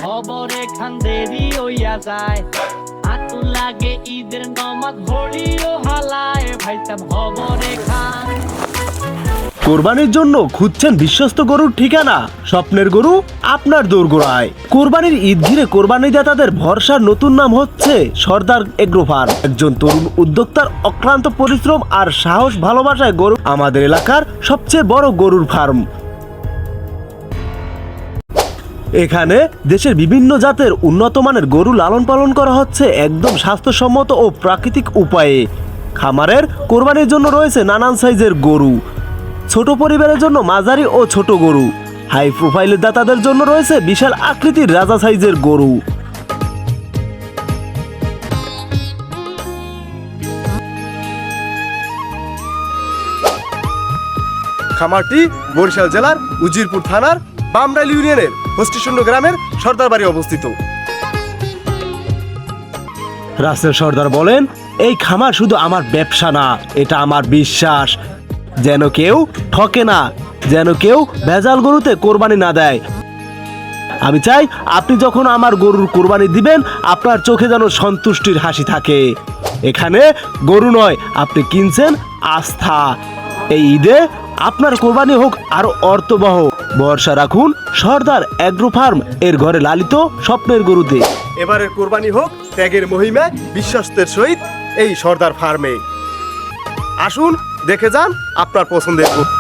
খবরে খান দেরি হইয়া যায়, হাতু লাগে ঈদের নমাজ ভরিও হালায়, ভাইসাব খবরে খান। কোরবানির জন্য খুঁজছেন বিশ্বস্ত গরুর ঠিকানা? স্বপ্নের গরু আপনার দোরগোড়ায়। কোরবানির ঈদ ঘিরে কোরবানিদাতাদের ভরসার নতুন নাম হচ্ছে সর্দার এগ্রো ফার্ম। একজন তরুণ উদ্যোক্তার অক্লান্ত পরিশ্রম আর সাহস ভালোবাসায় গরু আমাদের এলাকার সবচেয়ে বড় গরুর ফার্ম। এখানে দেশের বিভিন্ন জাতের উন্নত মানের গরু লালন পালন করা হচ্ছে একদম স্বাস্থ্যসম্মত ও প্রাকৃতিক উপায়ে। খামারের কোরবানির জন্য রয়েছে নানান সাইজের গরু, ছোট পরিবারের জন্য মাঝারি ও ছোট গরু, হাই প্রোফাইলের দাতাদের জন্য রয়েছে বিশাল আকৃতির রাজা সাইজের গরু। খামারটি বরিশাল জেলার উজিরপুর থানার বামরাইল ইউনিয়নের হোস্টিশূন্য গ্রামের সর্দার বাড়ি অবস্থিত। রাসেল সর্দার বলেন, এই খামার শুধু আমার ব্যবসা না, এটা আমার বিশ্বাস। যেন কেউ ঠকে না, যেন কেউ ভেজাল গরুতে কোরবানি না দেয়। আমি চাই আপনি যখন আমার গরুর কোরবানি দিবেন, আপনার চোখে যেন সন্তুষ্টির হাসি থাকে। এখানে গরু নয়, আপনি কিনছেন আস্থা। এই ঈদে আপনার কোরবানি হোক আরো অর্থবহ। ভরসা রাখুন সর্দার এগ্রো ফার্ম এর ঘরে লালিত স্বপ্নের গরুতে। এবারের কোরবানি হোক ত্যাগের মহিমায় বিশ্বস্তের সহিত এই সর্দার ফার্মে। আসুন দেখে যান আপনার পছন্দের গরু।